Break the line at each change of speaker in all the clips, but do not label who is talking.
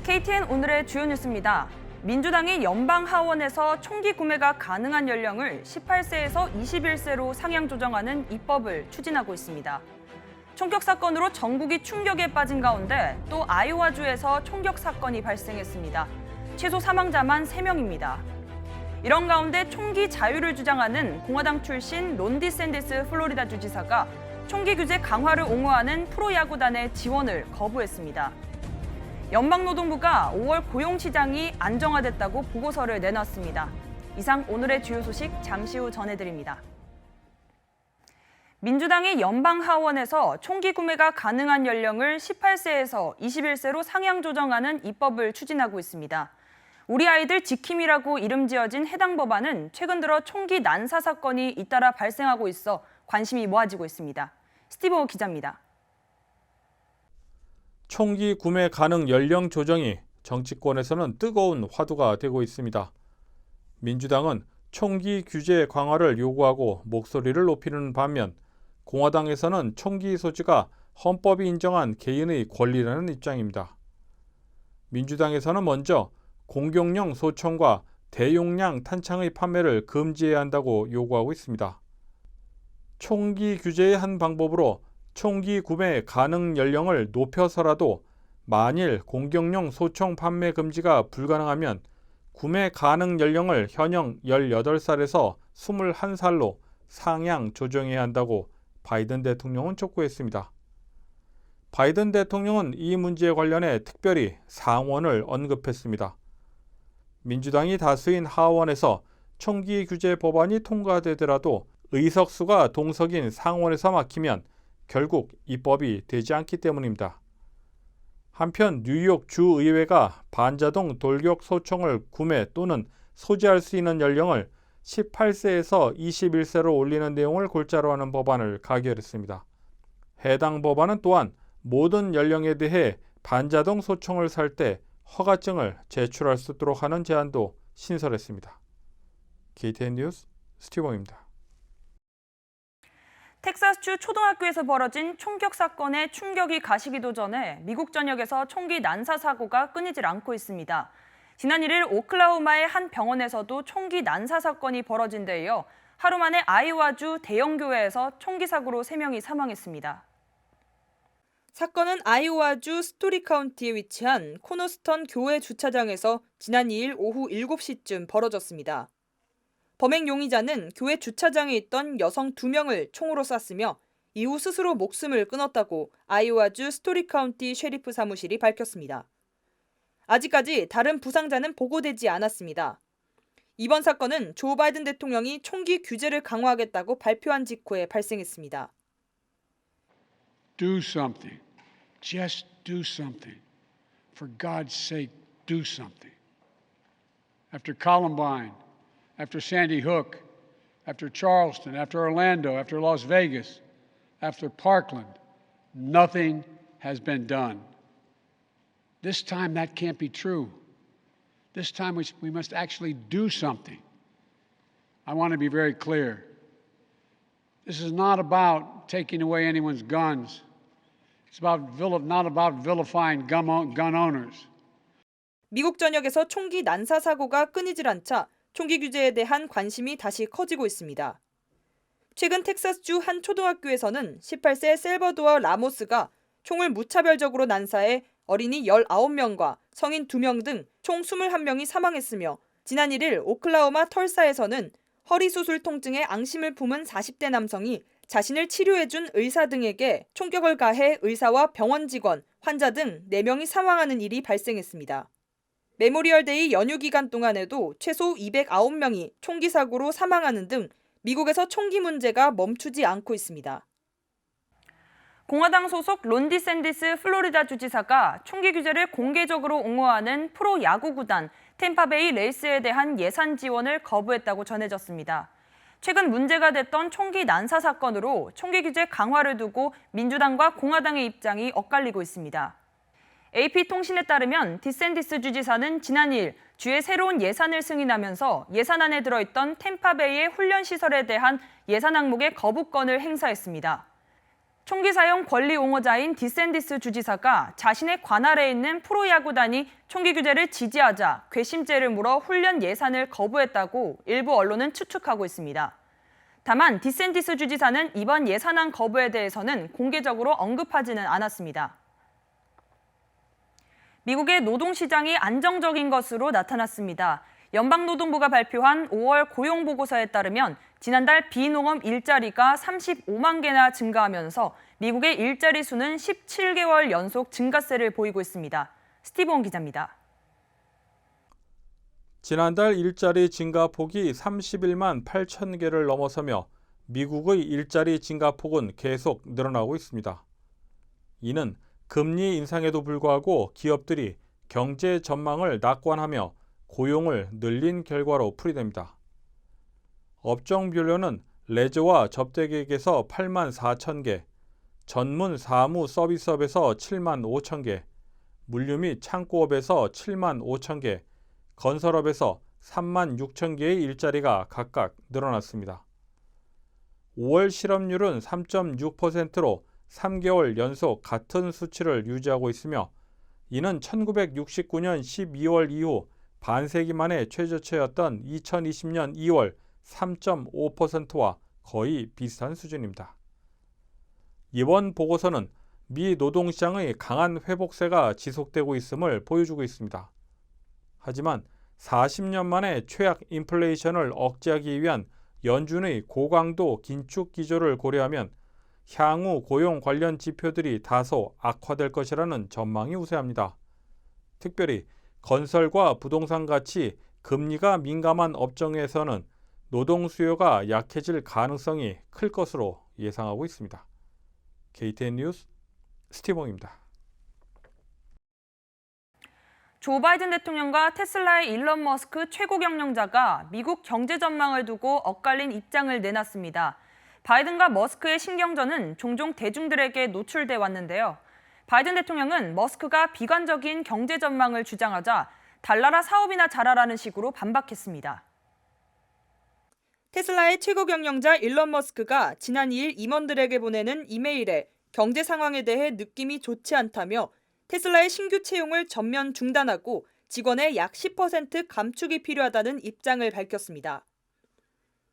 KTN 오늘의 주요 뉴스입니다. 민주당이 연방 하원에서 총기 구매가 가능한 연령을 18세에서 21세로 상향 조정하는 입법을 추진하고 있습니다. 총격 사건으로 전국이 충격에 빠진 가운데 또 아이오와주에서 총격 사건이 발생했습니다. 최소 사망자만 3명입니다. 이런 가운데 총기 자유를 주장하는 공화당 출신 론 디샌디스 플로리다 주지사가 총기 규제 강화를 옹호하는 프로야구단의 지원을 거부했습니다. 연방노동부가 5월 고용시장이 안정화됐다고 보고서를 내놨습니다. 이상 오늘의 주요 소식 잠시 후 전해드립니다. 민주당이 연방하원에서 총기 구매가 가능한 연령을 18세에서 21세로 상향 조정하는 입법을 추진하고 있습니다. 우리 아이들 지킴이라고 이름 지어진 해당 법안은 최근 들어 총기 난사 사건이 잇따라 발생하고 있어 관심이 모아지고 있습니다. 스티브 기자입니다.
총기 구매 가능 연령 조정이 정치권에서는 뜨거운 화두가 되고 있습니다. 민주당은 총기 규제 강화를 요구하고 목소리를 높이는 반면 공화당에서는 총기 소지가 헌법이 인정한 개인의 권리라는 입장입니다. 민주당에서는 먼저 공격용 소총과 대용량 탄창의 판매를 금지해야 한다고 요구하고 있습니다. 총기 규제의 한 방법으로 총기 구매 가능 연령을 높여서라도 만일 공격용 소총 판매 금지가 불가능하면 구매 가능 연령을 현행 18살에서 21살로 상향 조정해야 한다고 바이든 대통령은 촉구했습니다. 바이든 대통령은 이 문제에 관련해 특별히 상원을 언급했습니다. 민주당이 다수인 하원에서 총기 규제 법안이 통과되더라도 의석수가 동석인 상원에서 막히면 결국 입법이 되지 않기 때문입니다. 한편 뉴욕 주의회가 반자동 돌격 소총을 구매 또는 소지할 수 있는 연령을 18세에서 21세로 올리는 내용을 골자로 하는 법안을 가결했습니다. 해당 법안은 또한 모든 연령에 대해 반자동 소총을 살 때 허가증을 제출할 수 있도록 하는 제안도 신설했습니다. KTN 뉴스 스티브입니다.
텍사스주 초등학교에서 벌어진 총격 사건에 충격이 가시기도 전에 미국 전역에서 총기 난사 사고가 끊이질 않고 있습니다. 지난 1일 오클라호마의 한 병원에서도 총기 난사 사건이 벌어진 데 이어 하루 만에 아이오와주 대형 교회에서 총기 사고로 3명이 사망했습니다. 사건은 아이오와주 스토리 카운티에 위치한 코너스턴 교회 주차장에서 지난 2일 오후 7시쯤 벌어졌습니다. 범행 용의자는 교회 주차장에 있던 여성 2명을 총으로 쐈으며 이후 스스로 목숨을 끊었다고 아이오와주 스토리 카운티 셰리프 사무실이 밝혔습니다. 아직까지 다른 부상자는 보고되지 않았습니다. 이번 사건은 조 바이든 대통령이 총기 규제를 강화하겠다고 발표한 직후에 발생했습니다.
Do something. Just do something. For God's sake, do something. After Columbine, after Sandy Hook, after Charleston, after Orlando, after Las Vegas, after Parkland, nothing has been done. This time that can't be true. This time we must actually do something. I want to be very clear. This is not about taking away anyone's guns. It's not about vilifying gun owners.
미국 전역에서 총기 난사 사고가 끊이질 않자 총기 규제에 대한 관심이 다시 커지고 있습니다. 최근 텍사스주 한 초등학교에서는 18세 셀버도어 라모스가 총을 무차별적으로 난사해 어린이 19명과 성인 2명 등 총 21명이 사망했으며 지난 1일 오클라호마 털사에서는 허리 수술 통증에 앙심을 품은 40대 남성이 자신을 치료해준 의사 등에게 총격을 가해 의사와 병원 직원, 환자 등 4명이 사망하는 일이 발생했습니다. 메모리얼데이 연휴 기간 동안에도 최소 209명이 총기 사고로 사망하는 등 미국에서 총기 문제가 멈추지 않고 있습니다. 공화당 소속 론 디샌디스 플로리다 주지사가 총기 규제를 공개적으로 옹호하는 프로 야구 구단 템파베이 레이스에 대한 예산 지원을 거부했다고 전해졌습니다. 최근 문제가 됐던 총기 난사 사건으로 총기 규제 강화를 두고 민주당과 공화당의 입장이 엇갈리고 있습니다. AP통신에 따르면 디샌디스 주지사는 지난 2일 주의 새로운 예산을 승인하면서 예산안에 들어있던 템파베이의 훈련시설에 대한 예산 항목의 거부권을 행사했습니다. 총기 사용 권리 옹호자인 디샌디스 주지사가 자신의 관할에 있는 프로야구단이 총기 규제를 지지하자 괘씸죄를 물어 훈련 예산을 거부했다고 일부 언론은 추측하고 있습니다. 다만 디샌디스 주지사는 이번 예산안 거부에 대해서는 공개적으로 언급하지는 않았습니다. 미국의 노동시장이 안정적인 것으로 나타났습니다. 연방노동부가 발표한 5월 고용보고서에 따르면 지난달 비농업 일자리가 35만 개나 증가하면서 미국의 일자리 수는 17개월 연속 증가세를 보이고 있습니다. 스티브 온 기자입니다.
지난달 일자리 증가폭이 31만 8천 개를 넘어서며 미국의 일자리 증가폭은 계속 늘어나고 있습니다. 이는 금리 인상에도 불구하고 기업들이 경제 전망을 낙관하며 고용을 늘린 결과로 풀이됩니다. 업종별로는 레저와 접대기획에서 8만 4천 개, 전문 사무 서비스업에서 7만 5천 개, 물류 및 창고업에서 7만 5천 개, 건설업에서 3만 6천 개의 일자리가 각각 늘어났습니다. 5월 실업률은 3.6%로 3개월 연속 같은 수치를 유지하고 있으며 이는 1969년 12월 이후 반세기 만에 최저치였던 2020년 2월 3.5%와 거의 비슷한 수준입니다. 이번 보고서는 미 노동시장의 강한 회복세가 지속되고 있음을 보여주고 있습니다. 하지만 40년 만에 최악 인플레이션을 억제하기 위한 연준의 고강도 긴축 기조를 고려하면 향후 고용 관련 지표들이 다소 악화될 것이라는 전망이 우세합니다. 특별히 건설과 부동산 같이 금리가 민감한 업종에서는 노동 수요가 약해질 가능성이 클 것으로 예상하고 있습니다. KTN 뉴스 스티브입니다.
조 바이든 대통령과 테슬라의 일론 머스크 최고 경영자가 미국 경제 전망을 두고 엇갈린 입장을 내놨습니다. 바이든과 머스크의 신경전은 종종 대중들에게 노출돼 왔는데요. 바이든 대통령은 머스크가 비관적인 경제 전망을 주장하자 달라라 사업이나 잘하라는 식으로 반박했습니다. 테슬라의 최고 경영자 일론 머스크가 지난 2일 임원들에게 보내는 이메일에 경제 상황에 대해 느낌이 좋지 않다며 테슬라의 신규 채용을 전면 중단하고 직원의 약 10% 감축이 필요하다는 입장을 밝혔습니다.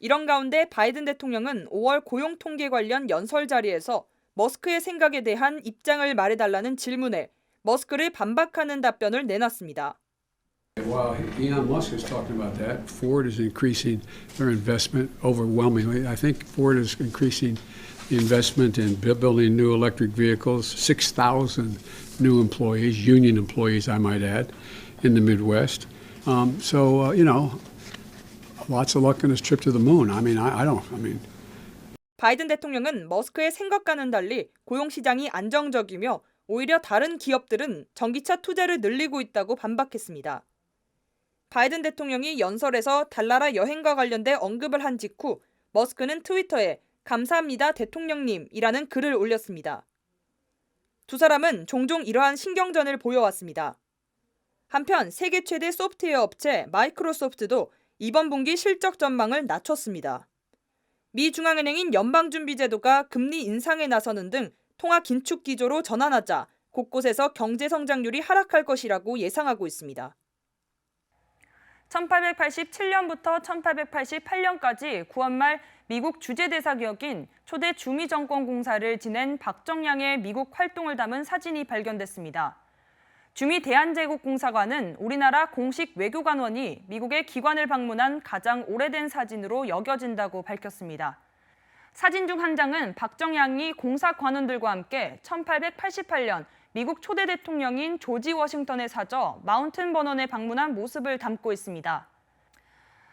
이런 가운데 바이든 대통령은 5월 고용 통계 관련 연설 자리에서 머스크의 생각에 대한 입장을 말해달라는 질문에 머스크를 반박하는 답변을 내놨습니다.
While Elon Musk is talking about that, Ford is increasing their investment overwhelmingly. I think Ford is increasing the investment in building new electric vehicles, 6,000 new employees, union employees, I might add, in the Midwest. Lots of luck on his trip to the moon.
바이든 대통령은 머스크의 생각과는 달리 고용시장이 안정적이며 오히려 다른 기업들은 전기차 투자를 늘리고 있다고 반박했습니다. 바이든 대통령이 연설에서 달나라 여행과 관련돼 언급을 한 직후 머스크는 트위터에 감사합니다 대통령님이라는 글을 올렸습니다. 두 사람은 종종 이러한 신경전을 보여왔습니다. 한편 세계 최대 소프트웨어 업체 마이크로소프트도 이번 분기 실적 전망을 낮췄습니다. 미 중앙은행인 연방준비제도가 금리 인상에 나서는 등 통화 긴축 기조로 전환하자 곳곳에서 경제 성장률이 하락할 것이라고 예상하고 있습니다. 1887년부터 1888년까지 9월 말 미국 주재대사 격인 초대 주미정권공사를 지낸 박정량의 미국 활동을 담은 사진이 발견됐습니다. 주미대한제국공사관은 우리나라 공식 외교관원이 미국의 기관을 방문한 가장 오래된 사진으로 여겨진다고 밝혔습니다. 사진 중 한 장은 박정량이 공사관원들과 함께 1888년 미국 초대 대통령인 조지 워싱턴의 사저 마운튼 버넌에 방문한 모습을 담고 있습니다.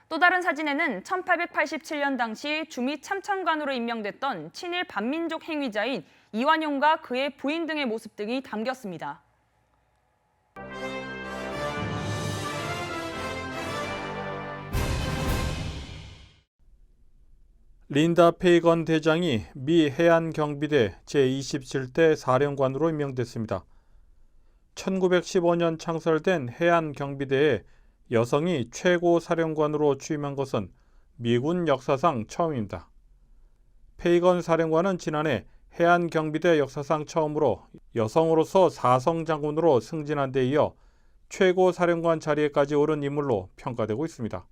또 다른 사진에는 1887년 당시 주미 참참관으로 임명됐던 친일 반민족 행위자인 이완용과 그의 부인 등의 모습 등이 담겼습니다.
린다 페이건 대장이 미 해안경비대 제27대 사령관으로 임명됐습니다. 1915년 창설된 해안경비대에 여성이 최고 사령관으로 취임한 것은 미군 역사상 처음입니다. 페이건 사령관은 지난해 해안경비대 역사상 처음으로 여성으로서 4성 장군으로 승진한 데 이어 최고 사령관 자리에까지 오른 인물로 평가되고 있습니다.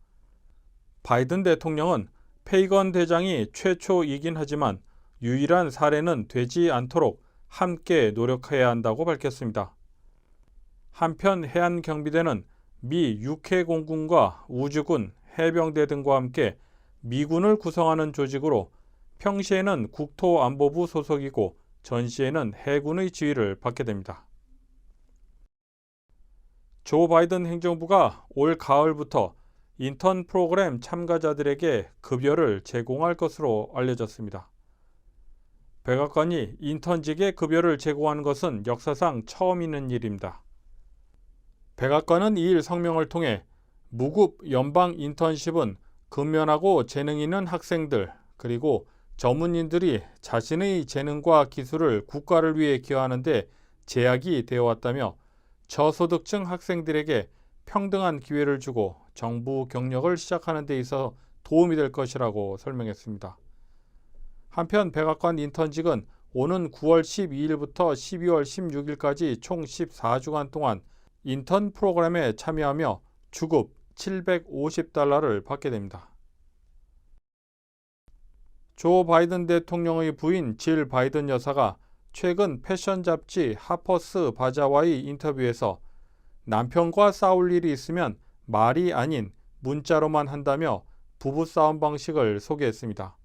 바이든 대통령은 페이건 대장이 최초이긴 하지만 유일한 사례는 되지 않도록 함께 노력해야 한다고 밝혔습니다. 한편 해안경비대는 미 육해공군과 우주군, 해병대 등과 함께 미군을 구성하는 조직으로 평시에는 국토안보부 소속이고 전시에는 해군의 지휘를 받게 됩니다. 조 바이든 행정부가 올 가을부터 인턴 프로그램 참가자들에게 급여를 제공할 것으로 알려졌습니다. 백악관이 인턴직에 급여를 제공하는 것은 역사상 처음 있는 일입니다. 백악관은 2일 성명을 통해 무급 연방 인턴십은 근면하고 재능 있는 학생들 그리고 전문인들이 자신의 재능과 기술을 국가를 위해 기여하는 데 제약이 되어 왔다며 저소득층 학생들에게 평등한 기회를 주고 정부 경력을 시작하는 데 있어 도움이 될 것이라고 설명했습니다. 한편 백악관 인턴직은 오는 9월 12일부터 12월 16일까지 총 14주간 동안 인턴 프로그램에 참여하며 주급 $750를 받게 됩니다. 조 바이든 대통령의 부인 질 바이든 여사가 최근 패션 잡지 하퍼스 바자와의 인터뷰에서 남편과 싸울 일이 있으면 말이 아닌 문자로만 한다며 부부싸움 방식을 소개했습니다.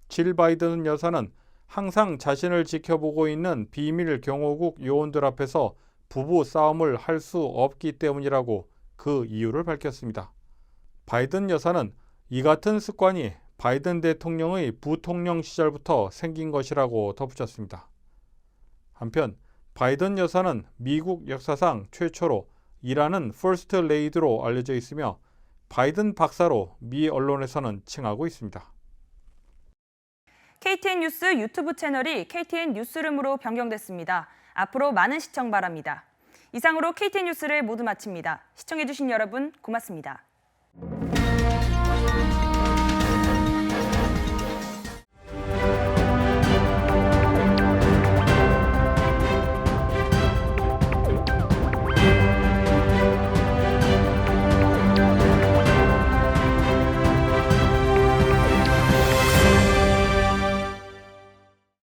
질 바이든 여사는 항상 자신을 지켜보고 있는 비밀 경호국 요원들 앞에서 부부 싸움을 할 수 없기 때문이라고 그 이유를 밝혔습니다. 바이든 여사는 이 같은 습관이 바이든 대통령의 부통령 시절부터 생긴 것이라고 덧붙였습니다. 한편 바이든 여사는 미국 역사상 최초로 일하는 퍼스트 레이디로 알려져 있으며 바이든 박사로 미 언론에서는 칭하고 있습니다.
KTN 뉴스 유튜브 채널이 KTN 뉴스룸으로 변경됐습니다. 앞으로 많은 시청 바랍니다. 이상으로 KTN 뉴스를 모두 마칩니다. 시청해주신 여러분 고맙습니다.